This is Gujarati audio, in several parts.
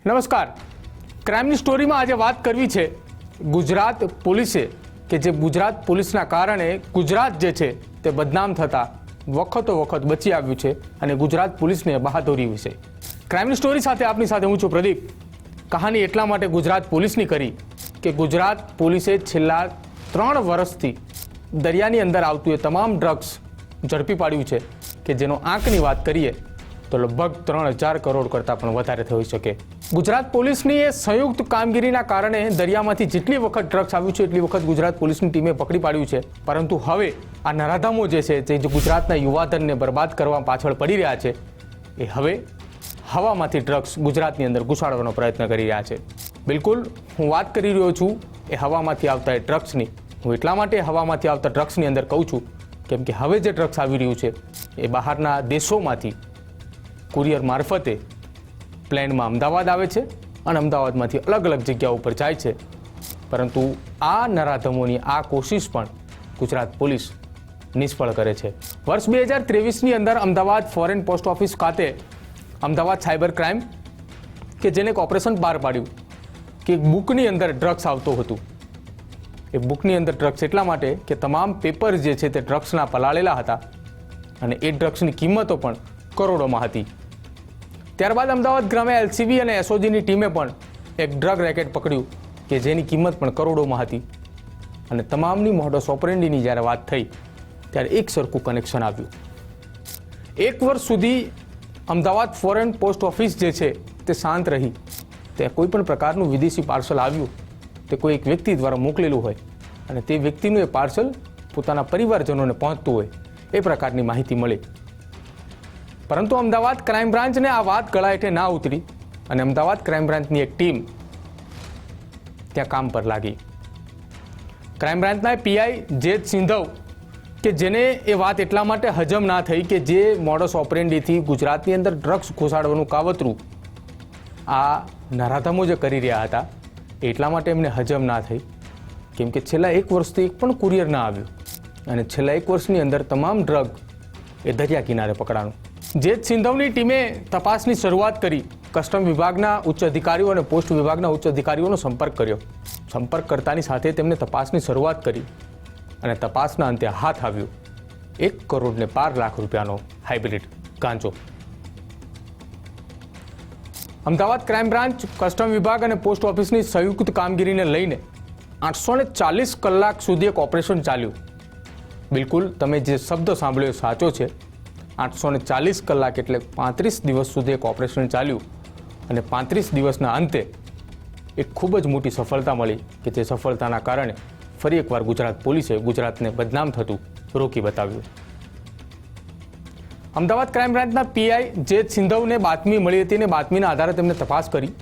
નમસ્કાર. ક્રાઇમની સ્ટોરીમાં આજે વાત કરવી છે ગુજરાત પોલીસે કે જે ગુજરાત પોલીસના કારણે ગુજરાત જે છે તે બદનામ થતા વખતો વખત બચી આવ્યું છે અને ગુજરાત પોલીસને બહાદુરી વિશે. ક્રાઇમની સ્ટોરી સાથે આપની સાથે હું છું પ્રદીપ. કહાની એટલા માટે ગુજરાત પોલીસની કરી કે ગુજરાત પોલીસે છેલ્લા 3 વર્ષથી દરિયાની અંદર આવતું એ તમામ ડ્રગ્સ ઝડપી પાડ્યું છે કે જેનો આંકની વાત કરીએ તો લગભગ 3000 કરોડ કરતાં પણ વધારે થઈ શકે. ગુજરાત પોલીસની એ સંયુક્ત કામગીરીના કારણે દરિયામાંથી જેટલી વખત ડ્રગ્સ આવ્યું છે એટલી વખત ગુજરાત પોલીસની ટીમે પકડી પાડ્યું છે. પરંતુ હવે આ નરાધમો જે છે જે ગુજરાતના યુવાધનને બરબાદ કરવા પાછળ પડી રહ્યા છે એ હવે હવામાંથી ડ્રગ્સ ગુજરાતની અંદર ઘુસાડવાનો પ્રયત્ન કરી રહ્યા છે. બિલકુલ હું વાત કરી રહ્યો છું એ હવામાંથી આવતા એ ડ્રગ્સની. હું એટલા માટે હવામાંથી આવતા ડ્રગ્સની અંદર કહું છું કેમ કે હવે જે ડ્રગ્સ આવી રહ્યું છે એ બહારના દેશોમાંથી કુરિયર મારફતે પ્લેનમાં અમદાવાદ આવે છે અને અમદાવાદમાંથી અલગ અલગ જગ્યાઓ ઉપર જાય છે. પરંતુ આ નરાધમોની આ કોશિશ પણ ગુજરાત પોલીસ નિષ્ફળ કરે છે. વર્ષ 2023ની અંદર અમદાવાદ ફોરેન પોસ્ટ ઓફિસ ખાતે અમદાવાદ સાયબર ક્રાઇમ કે જેને એક ઓપરેશન બહાર પાડ્યું કે એક બુકની અંદર ડ્રગ્સ આવતું હતું. એ બુકની અંદર ડ્રગ્સ એટલા માટે કે તમામ પેપર જે છે તે ડ્રગ્સના પલાળેલા હતા અને એ ડ્રગ્સની કિંમતો પણ કરોડોમાં હતી. ત્યારબાદ અમદાવાદ ગ્રામે એલસીબી અને એસઓજીની ટીમે પણ એક ડ્રગ રેકેટ પકડ્યું કે જેની કિંમત પણ કરોડોમાં હતી અને તમામની મોડસ ઓપરેન્ડીની જ્યારે વાત થઈ ત્યારે એક સરખું કનેક્શન આવ્યું. 1 વર્ષ સુધી અમદાવાદ ફોરેન પોસ્ટ ઓફિસ જે છે તે શાંત રહી. ત્યાં કોઈ પણ પ્રકારનું વિદેશી પાર્સલ આવ્યું તે કોઈ એક વ્યક્તિ દ્વારા મોકલેલું હોય અને તે વ્યક્તિનું એ પાર્સલ પોતાના પરિવારજનોને પહોંચતું હોય એ પ્રકારની માહિતી મળી. પરંતુ અમદાવાદ ક્રાઇમ બ્રાન્ચને આ વાત ગળા હેઠે ના ઉતરી અને અમદાવાદ ક્રાઇમ બ્રાન્ચની એક ટીમ ત્યાં કામ પર લાગી. ક્રાઇમ બ્રાન્ચના પીઆઈ જેત સિંધવ કે જેને એ વાત એટલા માટે હજમ ના થઈ કે જે મોડસ ઓપરેન્ડીથી ગુજરાતની અંદર ડ્રગ્સ ઘુસાડવાનું કાવતરું આ નરાધમો જે કરી રહ્યા હતા એટલા માટે એમને હજમ ના થઈ કેમ કે છેલ્લા 1 વર્ષથી એક પણ કુરિયર ના આવ્યું અને છેલ્લા 1 વર્ષની અંદર તમામ ડ્રગ એ દરિયા કિનારે પકડાનું. જેત સિંધવની ટીમે તપાસની શરૂઆત કરી. કસ્ટમ વિભાગના ઉચ્ચ અધિકારીઓ અને પોસ્ટ વિભાગના ઉચ્ચ અધિકારીઓનો સંપર્ક કર્યો. સંપર્ક કરતાની સાથે તેમને તપાસની શરૂઆત કરી અને તપાસના અંતે હાથ આવ્યો 1 કરોડ ને 12 લાખ રૂપિયાનો હાઇબ્રિડ ગાંજો. અમદાવાદ ક્રાઇમ બ્રાન્ચ, કસ્ટમ વિભાગ અને પોસ્ટ ઓફિસની સંયુક્ત કામગીરીને લઈને 840 કલાક સુધી એક ઓપરેશન ચાલ્યું. બિલકુલ તમે જે શબ્દ સાંભળ્યો સાચો છે. 840 કલાક એટલે 35 દિવસ સુધી એક ઓપરેશન ચાલ્યું અને 35 દિવસના અંતે એક ખૂબ જ મોટી સફળતા મળી કે જે સફળતાના કારણે ફરી એકવાર ગુજરાત પોલીસે ગુજરાતને બદનામ થતું રોકી બતાવ્યું. અમદાવાદ ક્રાઇમ બ્રાન્ચના પીઆઈ જેત સિંધવને બાતમી મળી હતી અને બાતમીના આધારે તેમને તપાસ કરી.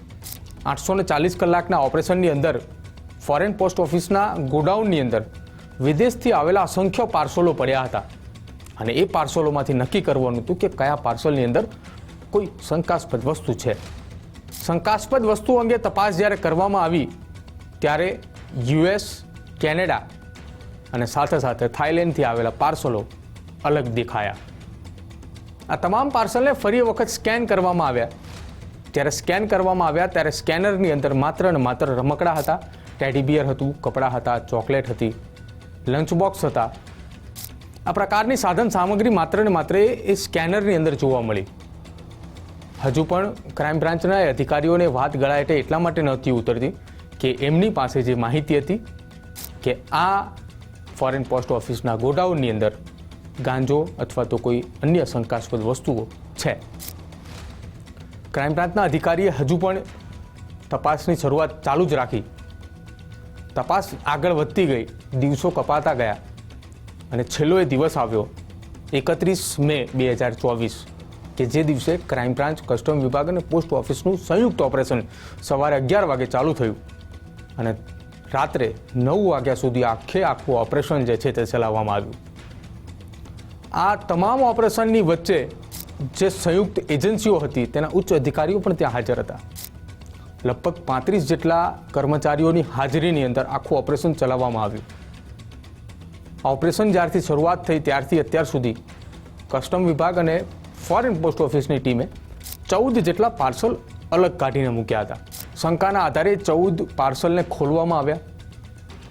840 કલાકના ઓપરેશનની અંદર ફોરેન પોસ્ટ ઓફિસના ગોડાઉનની અંદર વિદેશથી આવેલા અસંખ્ય પાર્સલો પડ્યા હતા અને એ પાર્સલોમાંથી નક્કી કરવાનું હતું કે કયા પાર્સલની અંદર કોઈ શંકાસ્પદ વસ્તુ છે. શંકાસ્પદ વસ્તુ અંગે તપાસ જ્યારે કરવામાં આવી ત્યારે યુએસ, કેનેડા અને સાથે સાથે થાઇલેન્ડથી આવેલા પાર્સલો અલગ દેખાયા. આ તમામ પાર્સલને ફરી વખત સ્કેન કરવામાં આવ્યા. જ્યારે સ્કેન કરવામાં આવ્યા ત્યારે સ્કેનરની અંદર માત્ર ને માત્ર રમકડા હતા, ટેડી બિયર હતું, કપડાં હતા, ચોકલેટ હતી, લંચ બોક્સ હતા. આ પ્રકારની સાધન સામગ્રી માત્ર ને માત્ર એ સ્કેનરની અંદર જોવા મળી. હજુ પણ ક્રાઇમ બ્રાન્ચના અધિકારીઓને વાત ગળા હેઠે એટલા માટે નહોતી ઉતરતી કે એમની પાસે જે માહિતી હતી કે આ ફોરેન પોસ્ટ ઓફિસના ગોડાઉનની અંદર ગાંજો અથવા તો કોઈ અન્ય શંકાસ્પદ વસ્તુઓ છે. ક્રાઇમ બ્રાન્ચના અધિકારીએ હજુ પણ તપાસની શરૂઆત ચાલુ જ રાખી. તપાસ આગળ વધતી ગઈ, દિવસો કપાતા ગયા અને છેલ્લો એ દિવસ આવ્યો 31 મે 2024 કે જે દિવસે ક્રાઇમ બ્રાન્ચ, કસ્ટમ વિભાગ અને પોસ્ટ ઓફિસનું સંયુક્ત ઓપરેશન સવારે 11 વાગે ચાલુ થયું અને રાત્રે 9 વાગ્યા સુધી આખું ઓપરેશન જે છે તે ચલાવવામાં આવ્યું. આ તમામ ઓપરેશનની વચ્ચે જે સંયુક્ત એજન્સીઓ હતી તેના ઉચ્ચ અધિકારીઓ પણ ત્યાં હાજર હતા. લગભગ 35 જેટલા કર્મચારીઓની હાજરીની અંદર આખું ઓપરેશન ચલાવવામાં આવ્યું. ઓપરેશન જ્યારથી શરૂઆત થઈ ત્યારથી અત્યાર સુધી કસ્ટમ વિભાગ અને ફોરેન પોસ્ટ ઓફિસની ટીમે 14 જેટલા પાર્સલ અલગ કાઢીને મૂક્યા હતા. શંકાના આધારે 14 પાર્સલને ખોલવામાં આવ્યા.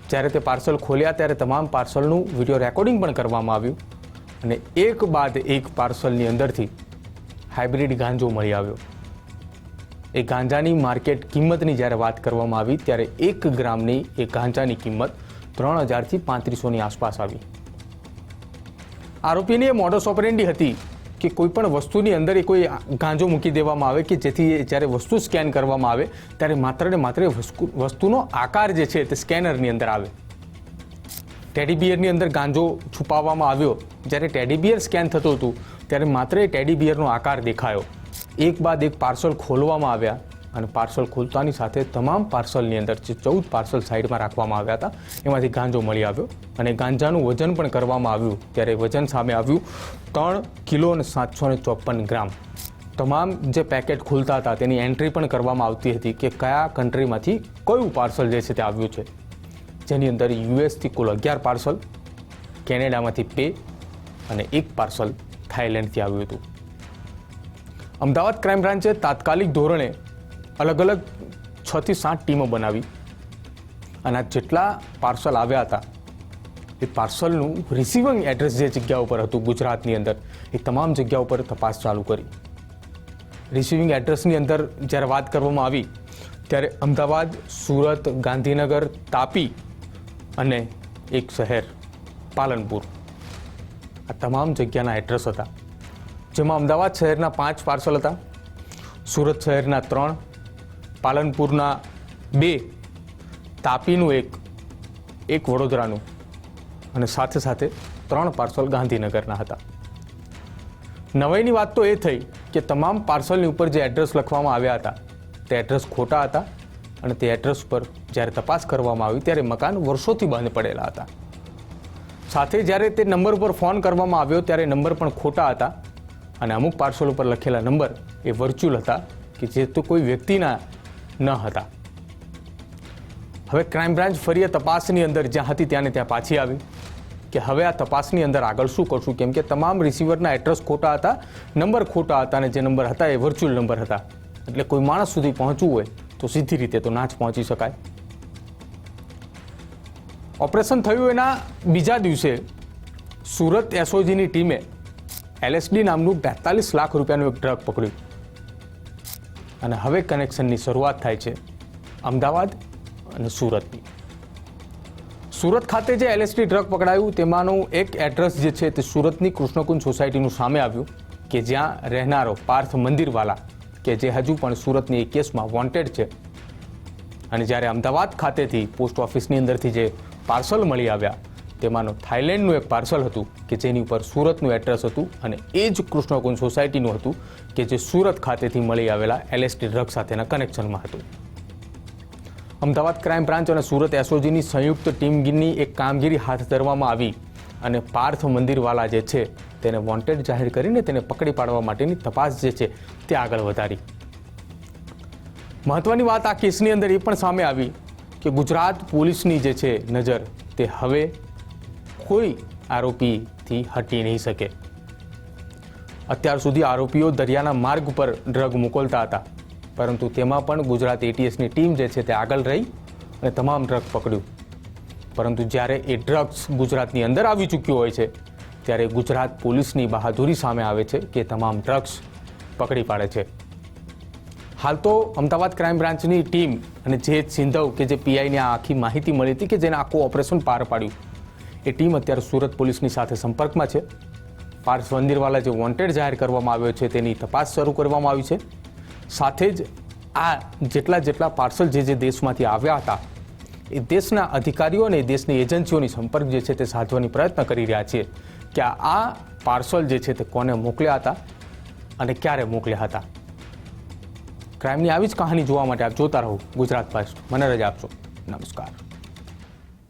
જ્યારે તે પાર્સલ ખોલ્યા ત્યારે તમામ પાર્સલનું વિડીયો રેકોર્ડિંગ પણ કરવામાં આવ્યું અને એક બાદ એક પાર્સલની અંદરથી હાઇબ્રિડ ગાંજો મળી આવ્યો. એ ગાંજાની માર્કેટ કિંમતની જ્યારે વાત કરવામાં આવી ત્યારે 1 ગ્રામની એ ગાંજાની કિંમત 3000 થી 3500ની આસપાસ આવી. આરોપીની એ મોડસ ઓપરેન્ડી હતી કે કોઈ પણ વસ્તુની અંદર એ કોઈ ગાંજો મૂકી દેવામાં આવે કે જેથી જ્યારે વસ્તુ સ્કેન કરવામાં આવે ત્યારે માત્ર ને માત્ર વસ્તુનો આકાર જે છે તે સ્કેનરની અંદર આવે. ટેડી બિયરની અંદર ગાંજો છુપાવવામાં આવ્યો. જ્યારે ટેડી બિયર સ્કેન થતું હતું ત્યારે માત્ર એ ટેડી બિયરનો આકાર દેખાયો. એક બાદ એક પાર્સલ ખોલવામાં આવ્યા અને પાર્સલ ખોલતાની સાથે તમામ પાર્સલની અંદર જે 14 પાર્સલ સાઈડમાં રાખવામાં આવ્યા હતા એમાંથી ગાંજો મળી આવ્યો અને ગાંજાનું વજન પણ કરવામાં આવ્યું. ત્યારે વજન સામે આવ્યું 3 કિલો અને 754 ગ્રામ. તમામ જે પેકેટ ખુલતા હતા તેની એન્ટ્રી પણ કરવામાં આવતી હતી કે કયા કન્ટ્રીમાંથી કયું પાર્સલ જે છે તે આવ્યું છે. જેની અંદર યુએસથી કુલ 11 પાર્સલ, કેનેડામાંથી 2 અને 1 પાર્સલ થાઇલેન્ડથી આવ્યું હતું. અમદાવાદ ક્રાઇમ બ્રાન્ચે તાત્કાલિક ધોરણે અલગ અલગ 6 થી 7 ટીમો બનાવી અને આ જેટલા પાર્સલ આવ્યા હતા એ પાર્સલનું રિસીવિંગ એડ્રેસ જે જગ્યા ઉપર હતું ગુજરાતની અંદર એ તમામ જગ્યા ઉપર તપાસ ચાલુ કરી. રિસીવિંગ એડ્રેસની અંદર જ્યારે વાત કરવામાં આવી ત્યારે અમદાવાદ, સુરત, ગાંધીનગર, તાપી અને એક શહેર પાલનપુર આ તમામ જગ્યાના એડ્રેસ હતા. જેમાં અમદાવાદ શહેરના 5 પાર્સલ હતા, સુરત શહેરના 3, પાલનપુરના 2, તાપીનું 1 વડોદરાનું અને સાથે સાથે 3 પાર્સલ ગાંધીનગરના હતા. નવાઈની વાત તો એ થઈ કે તમામ પાર્સલની ઉપર જે એડ્રેસ લખવામાં આવ્યા હતા તે એડ્રેસ ખોટા હતા અને તે એડ્રેસ પર જ્યારે તપાસ કરવામાં આવી ત્યારે મકાન વર્ષોથી બંધ પડેલા હતા. સાથે જ્યારે તે નંબર ઉપર ફોન કરવામાં આવ્યો ત્યારે નંબર પણ ખોટા હતા અને અમુક પાર્સલ ઉપર લખેલા નંબર એ વર્ચ્યુઅલ હતા કે જે તો કોઈ વ્યક્તિના ન હતા. હવે ક્રાઇમ બ્રાન્ચ ફરી તપાસની અંદર જ્યાં હતી ત્યાંને ત્યાં પાછી આવી કે હવે આ તપાસની અંદર આગળ શું કરશું, કેમ કે તમામ રિસીવરના એડ્રેસ ખોટા હતા, નંબર ખોટા હતા અને જે નંબર હતા એ વર્ચ્યુઅલ નંબર હતા. એટલે કોઈ માણસ સુધી પહોંચવું હોય તો સીધી રીતે તો ના જ પહોંચી શકાય. ઓપરેશન થયું એના બીજા દિવસે સુરત એસઓજીની ટીમે LSD નામનું 42 લાખ રૂપિયાનું એક ડ્રગ પકડ્યું અને હવે કનેક્શનની શરૂઆત થાય છે અમદાવાદ અને સુરતની. સુરત ખાતે જે LSD ડ્રગ પકડાયું તેમાંનું એક એડ્રેસ જે છે તે સુરતની કૃષ્ણકુંજ સોસાયટીનું સામે આવ્યું કે જ્યાં રહેનારો પાર્થ મંદિરવાલા કે જે હજુ પણ સુરતની એક કેસમાં વોન્ટેડ છે. અને જ્યારે અમદાવાદ ખાતેથી પોસ્ટ ઓફિસની અંદરથી જે પાર્સલ મળી આવ્યા તેમાંનું થાઇલેન્ડનું એક પાર્સલ હતું કે જેની ઉપર સુરતનું એડ્રેસ હતું અને એ જ કૃષ્ણકુંજ સોસાયટીનું હતું કે જે સુરત ખાતેથી મળી આવેલા LSD ડ્રગ સાથેના કનેક્શનમાં હતું. અમદાવાદ ક્રાઇમ બ્રાન્ચ અને સુરત એસઓજીની સંયુક્ત ટીમની એક કામગીરી હાથ ધરવામાં આવી અને પાર્થ મંદિરવાલા જે છે તેને વોન્ટેડ જાહેર કરીને તેને પકડી પાડવા માટેની તપાસ જે છે તે આગળ વધારી. મહત્વની વાત આ કેસની અંદર એ પણ સામે આવી કે ગુજરાત પોલીસની જે છે નજર તે હવે કોઈ આરોપીથી હટી નહીં શકે. અત્યાર સુધી આરોપીઓ દરિયાના માર્ગ પર ડ્રગ મોકલતા હતા, પરંતુ તેમાં પણ ગુજરાત ATSની ટીમ જે છે તે આગળ રહી અને તમામ ડ્રગ પકડ્યું. પરંતુ જ્યારે એ ડ્રગ્સ ગુજરાતની અંદર આવી ચૂક્યું હોય છે ત્યારે ગુજરાત પોલીસની બહાદુરી સામે આવે છે કે તમામ ડ્રગ્સ પકડી પાડે છે. હાલ તો અમદાવાદ ક્રાઇમ બ્રાન્ચની ટીમ અને જે સિંધવ કે જે PIને આ આખી માહિતી મળી હતી કે જેને આખું ઓપરેશન પાર પાડ્યું એ ટીમ અત્યારે સુરત પોલીસની સાથે સંપર્કમાં છે. પાર્થ મંદિરવાલા જે વોન્ટેડ જાહેર કરવામાં આવ્યો છે તેની તપાસ શરૂ કરવામાં આવી છે. સાથે જ આ જેટલા પાર્સલ જે દેશમાંથી આવ્યા હતા એ દેશના અધિકારીઓ અને દેશની એજન્સીઓની સંપર્ક જે છે તે સાધવાની પ્રયત્ન કરી રહ્યા છીએ કે આ પાર્સલ જે છે તે કોને મોકલ્યા હતા અને ક્યારે મોકલ્યા હતા. ક્રાઇમની આવી જ કહાની જોવા માટે આપ જોતા રહો ગુજરાત ફર્સ્ટ. મને રજા આપશો. નમસ્કાર.